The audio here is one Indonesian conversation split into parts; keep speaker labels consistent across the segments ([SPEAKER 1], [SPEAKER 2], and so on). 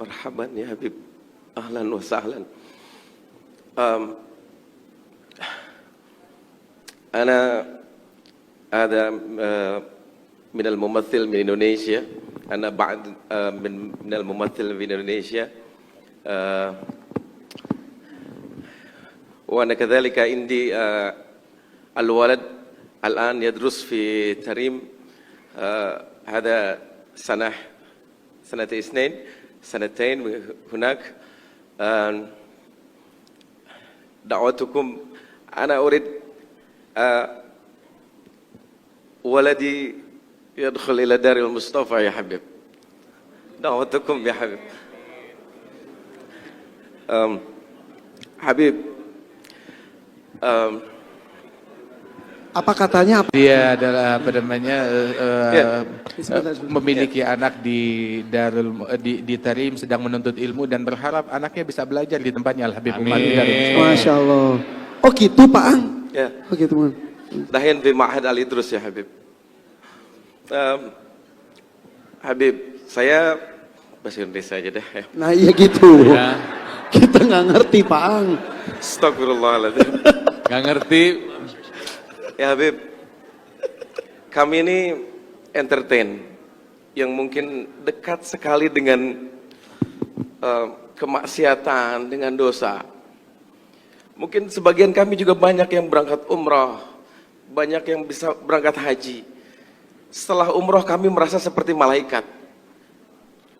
[SPEAKER 1] مرحبا يا حبيب، أهلا وسهلا. أنا هذا من الممثل من إندونيسيا. أنا بعد من الممثل في إندونيسيا، وأنا كذلك عندي الولد الآن يدرس في تريم، هذا سنتين هناك. دعوتكم، أنا أريد ولدي يدخل إلى دار المصطفى يا حبيب. دعوتكم يا حبيب. Habib,
[SPEAKER 2] apa katanya?
[SPEAKER 3] Dia adalah apa namanya memiliki anak di Tarim, sedang menuntut ilmu dan berharap anaknya bisa belajar di tempatnya Al Habib Umar di Tarim.
[SPEAKER 2] Masya Allah. Oh gitu Pak Ang?
[SPEAKER 1] Ya.
[SPEAKER 2] Oh gitu Man.
[SPEAKER 1] Dahin di Ma'had Al-Idrus ya Habib. Habib, saya bahasa Indonesia aja deh. Ya.
[SPEAKER 2] Nah iya gitu. Ya. Kita nggak ngerti Pak Ang.
[SPEAKER 1] Astagfirullahaladzim.
[SPEAKER 3] Nggak ngerti.
[SPEAKER 1] Ya Habib, kami ini entertain yang mungkin dekat sekali dengan kemaksiatan, dengan dosa. Mungkin sebagian kami juga banyak yang berangkat umrah, banyak yang bisa berangkat haji. Setelah umrah kami merasa seperti malaikat.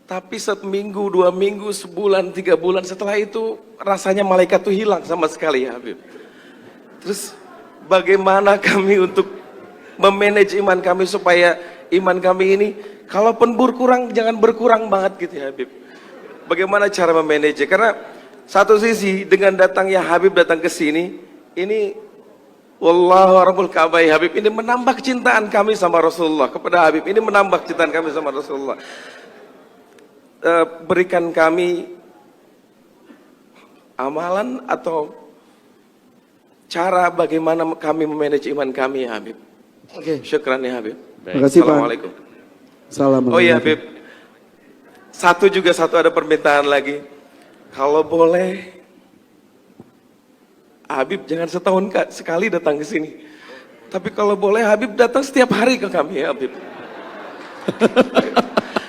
[SPEAKER 1] Tapi 1 minggu, 2 minggu, sebulan, 3 bulan setelah itu rasanya malaikat itu hilang sama sekali ya Habib. Terus bagaimana kami untuk memanage iman kami supaya iman kami ini kalaupun berkurang jangan berkurang banget gitu ya Habib. Bagaimana cara memanage? Karena satu sisi dengan datangnya Habib datang ke sini, ini wallahu rabbul Ka'bah ya Habib, ini menambah kecintaan kami sama Rasulullah kepada Habib. Ini menambah kecintaan kami sama Rasulullah. Berikan kami amalan atau cara bagaimana kami memanage iman kami ya Habib.
[SPEAKER 2] Oke.
[SPEAKER 1] Syukran ya Habib.
[SPEAKER 2] Terima kasih Pak.
[SPEAKER 1] Assalamualaikum.
[SPEAKER 2] Salam.
[SPEAKER 1] Oh iya Habib. Satu ada permintaan lagi. Kalau boleh Habib jangan setahun sekali datang ke sini. Tapi kalau boleh Habib datang setiap hari ke kami ya Habib.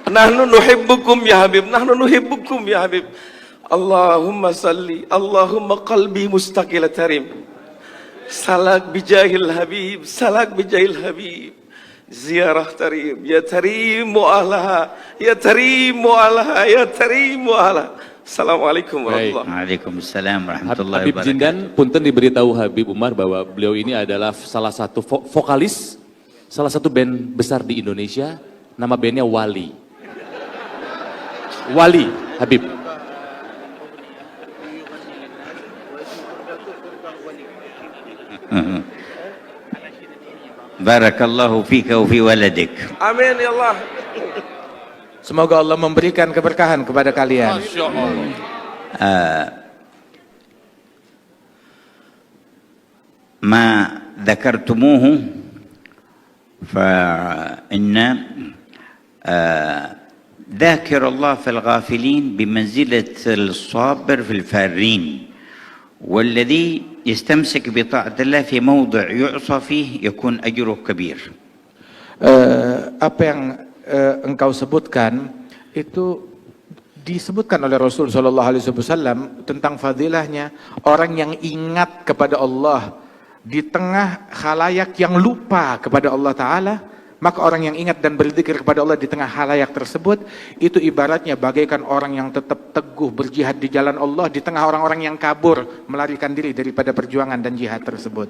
[SPEAKER 1] Nahnu nuhibbukum ya Habib, nahnu nuhibbukum ya Habib. Allahumma salli, Allahumma qalbi mustaqil tarim. Salak bijahil Habib, salak bijahil Habib. Ziarah tarim, ya tarim mu'alaha, ya tarim mu'alaha, ya tarim mu'alaha. Assalamualaikum warahmatullahi wabarakatuh.
[SPEAKER 4] Waalaikumsalam warahmatullahi
[SPEAKER 5] Habib
[SPEAKER 4] wabarakatuh.
[SPEAKER 5] Jindan, punten diberitahu Habib Umar bahwa beliau ini adalah salah satu vokalis, salah satu band besar di Indonesia, nama bandnya Wali. Wali, Habib.
[SPEAKER 4] Barakallahu fika wa fi waladik.
[SPEAKER 1] Amin ya Allah.
[SPEAKER 3] Semoga Allah memberikan keberkahan kepada kalian.
[SPEAKER 5] Masya Allah.
[SPEAKER 4] ما ذكرتموه فإن ذاكر الله في الغافلين بمنزلة الصابر في الفارين، والذي يستمسك بطاعة الله في موضع يعصى فيه يكون أجره كبير.
[SPEAKER 3] Apa yang engkau sebutkan itu disebutkan oleh Rasul Shallallahu Alaihi Wasallam tentang fadilahnya orang yang ingat kepada Allah di tengah khalayak yang lupa kepada Allah Ta'ala. Maka orang yang ingat dan berzikir kepada Allah di tengah khalayak tersebut, itu ibaratnya bagaikan orang yang tetap teguh berjihad di jalan Allah di tengah orang-orang yang kabur melarikan diri daripada perjuangan dan jihad tersebut.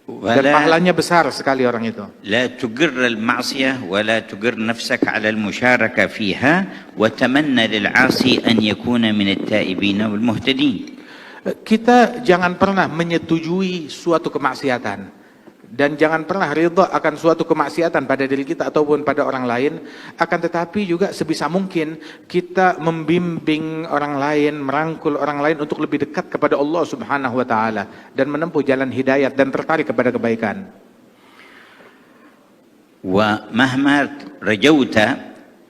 [SPEAKER 3] Dan pahalanya besar sekali orang itu.
[SPEAKER 4] لا تجر المعصية ولا تجر نفسك على المشاركة فيها وتمنى للعاصي أن يكون من التائبين والمهتدين.
[SPEAKER 3] Kita jangan pernah menyetujui suatu kemaksiatan dan jangan pernah ridha akan suatu kemaksiatan pada diri kita ataupun pada orang lain. Akan tetapi juga sebisa mungkin kita membimbing orang lain, merangkul orang lain untuk lebih dekat kepada Allah Subhanahu wa taala dan menempuh jalan hidayat dan tertarik kepada kebaikan.
[SPEAKER 4] ومهما رجوت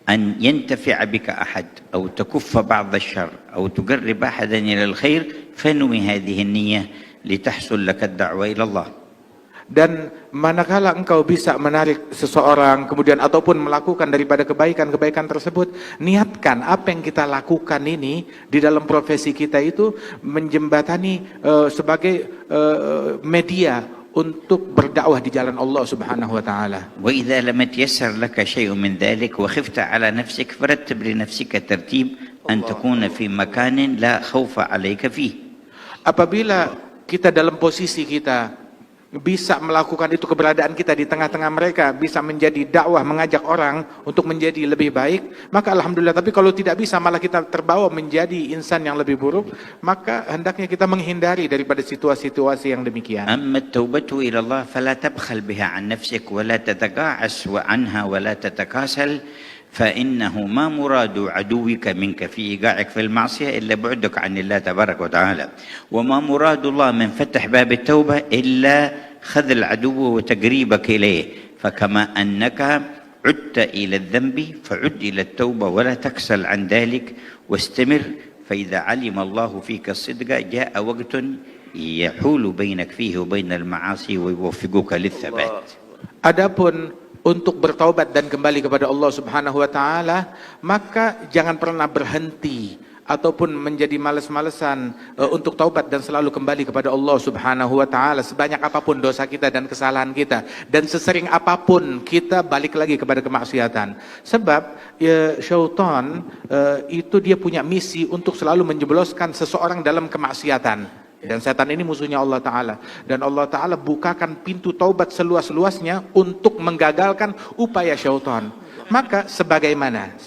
[SPEAKER 4] أن ينتفع بك أحد أو تكف بعض الشر أو تقرب أحدا إلى الخير فانوي هذه النية لتحصل لك الدعوة إلى الله.
[SPEAKER 3] Dan manakala engkau bisa menarik seseorang kemudian ataupun melakukan daripada kebaikan-kebaikan tersebut, niatkan apa yang kita lakukan ini di dalam profesi kita itu menjembatani sebagai media untuk berdakwah di jalan Allah Subhanahu wa taala.
[SPEAKER 4] وإذا لم يتيسر لك شيء من ذلك وخفت على نفسك فرتب لنفسك ترتيب أن تكون في مكان لا خوف عليك فيه.
[SPEAKER 3] Apabila kita dalam posisi kita bisa melakukan itu, keberadaan kita di tengah-tengah mereka bisa menjadi dakwah, mengajak orang untuk menjadi lebih baik, maka alhamdulillah. Tapi kalau tidak bisa, malah kita terbawa menjadi insan yang lebih buruk, maka hendaknya kita menghindari daripada situasi-situasi yang demikian.
[SPEAKER 4] أما التوبة إلى الله فلا تبخل بها عن نفسك ولا تتقاعس عنها ولا تتكاسل، فإنه ما مراد عدوك منك في إيقاعك في المعصية إلا بعدك عن الله تبارك وتعالى، وما مراد الله من فتح باب التوبة إلا خذ العدو وتقريبك إليه، فكما أنك عدت إلى الذنب فعد إلى التوبة ولا تكسل عن ذلك واستمر، فإذا علم الله فيك الصدق جاء وقت يحول بينك فيه وبين المعاصي ويوفقك للثبات.
[SPEAKER 3] Adapun untuk bertaubat dan kembali kepada Allah Subhanahu wa taala, maka jangan pernah berhenti ataupun menjadi malas-malesan untuk taubat dan selalu kembali kepada Allah Subhanahu wa taala, sebanyak apapun dosa kita dan kesalahan kita, dan sesering apapun kita balik lagi kepada kemaksiatan. Sebab syaitan itu dia punya misi untuk selalu menjebloskan seseorang dalam kemaksiatan. Dan setan ini musuhnya Allah Ta'ala. Dan Allah Ta'ala bukakan pintu taubat seluas-luasnya untuk menggagalkan upaya syaitan. Maka sebagaimana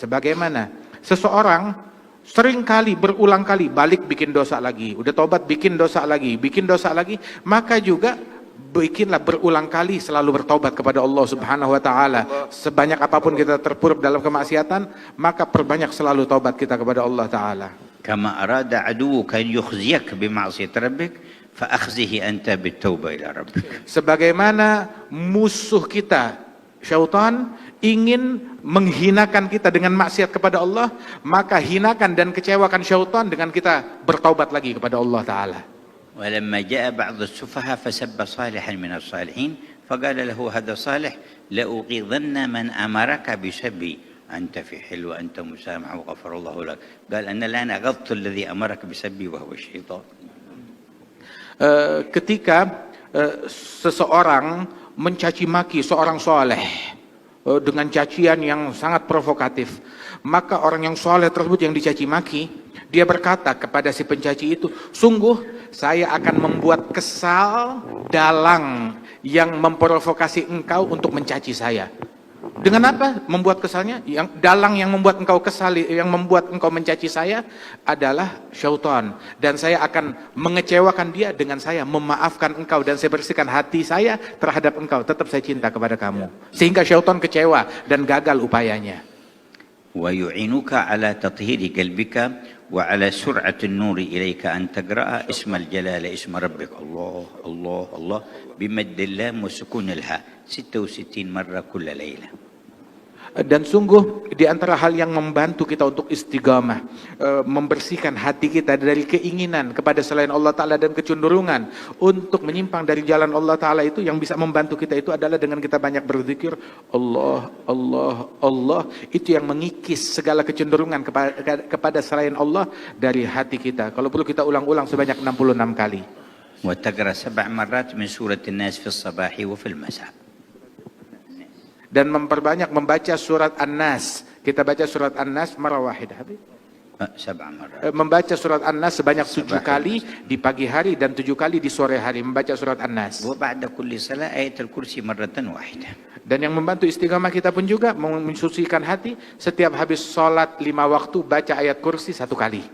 [SPEAKER 3] seseorang seringkali berulang kali balik bikin dosa lagi, udah taubat bikin dosa lagi, maka juga bikinlah berulang kali selalu bertaubat kepada Allah Subhanahu wa taala. Sebanyak apapun kita terpuruk dalam kemaksiatan, maka perbanyak selalu taubat kita kepada Allah Ta'ala.
[SPEAKER 4] كما أراد عدوك أن يخزيك بمعصية ربك فأخزه أنت بالتوبة إلى ربك.
[SPEAKER 3] Sebagaimana musuh kita syaitan ingin menghinakan kita dengan maksiat kepada Allah, maka hinakan dan kecewakan syaitan dengan kita bertaubat lagi kepada Allah Ta'ala.
[SPEAKER 4] ولما جاء بعض السفهاء فسب صالحا من الصالحين فقال له هذا صالح لأغيظن من أمرك بسبي أنت في حل وأنت مسامح وغفر الله لك. قال أنا الآن أغضت الذي أمرك بسبي وهو الشيطان.
[SPEAKER 3] Ketika seseorang mencaci maki seorang soleh dengan cacian yang sangat provokatif, maka orang yang soleh tersebut yang dicaci maki, dia berkata kepada si pencaci itu, sungguh saya akan membuat kesal dalang yang memprovokasi engkau untuk mencaci saya. Dengan apa membuat kesalnya? Yang dalang yang membuat engkau kesal, yang membuat engkau mencaci saya adalah syaitan, dan saya akan mengecewakan dia dengan saya memaafkan engkau, dan saya bersihkan hati saya terhadap engkau, tetap saya cinta kepada kamu, sehingga syaitan kecewa dan gagal upayanya.
[SPEAKER 4] ويعينك على تطهير قلبك وعلى سرعة النور إليك أن تقرأ اسم الجلالة اسم ربك الله الله الله بمد اللام وسكون الهاء 66 مرة كل ليلة.
[SPEAKER 3] Dan sungguh di antara hal yang membantu kita untuk istiqamah, membersihkan hati kita dari keinginan kepada selain Allah Ta'ala dan kecenderungan untuk menyimpang dari jalan Allah Ta'ala, itu yang bisa membantu kita itu adalah dengan kita banyak berzikir Allah, Allah, Allah. Itu yang mengikis segala kecenderungan kepada selain Allah dari hati kita. Kalau perlu kita ulang-ulang sebanyak 66 kali.
[SPEAKER 4] وتقرأ 7 مرات من سورة الناس في الصباح وفي المساء.
[SPEAKER 3] Dan memperbanyak membaca surat An-Nas. Kita baca surat An-Nas marah wahidah.
[SPEAKER 4] 7 مرات.
[SPEAKER 3] Membaca surat An-Nas sebanyak 7 kali di pagi hari dan 7 kali di sore hari membaca surat An-Nas.
[SPEAKER 4] وبعد كل صلاة آية الكرسي مرة واحدة.
[SPEAKER 3] Dan yang membantu istiqamah kita pun juga mensucikan hati, setiap habis sholat 5 waktu baca ayat kursi 1 kali.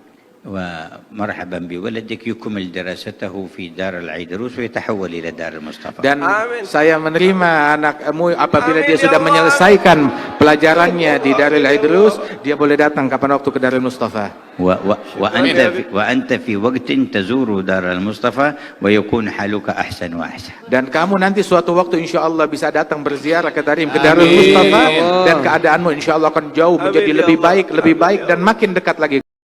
[SPEAKER 4] ومرحبا بولدك يكمل دراسته في دار العيدروس ويتحول إلى دار المصطفى.
[SPEAKER 3] Dan
[SPEAKER 1] Amin.
[SPEAKER 3] saya menerima anakmu apabila
[SPEAKER 1] Amin,
[SPEAKER 3] dia
[SPEAKER 1] ya
[SPEAKER 3] sudah
[SPEAKER 1] Allah.
[SPEAKER 3] menyelesaikan pelajarannya di Darul Idrus, dia boleh datang kapan waktu ke Darul Mustafa.
[SPEAKER 4] وأنت في وقت تزور دار المصطفى ويكون حالك أحسن وأحسن.
[SPEAKER 3] Dan kamu nanti suatu waktu insya Allah bisa datang berziarah ke Darul Mustafa, dan keadaanmu insya Allah akan jauh menjadi lebih baik dan makin dekat lagi.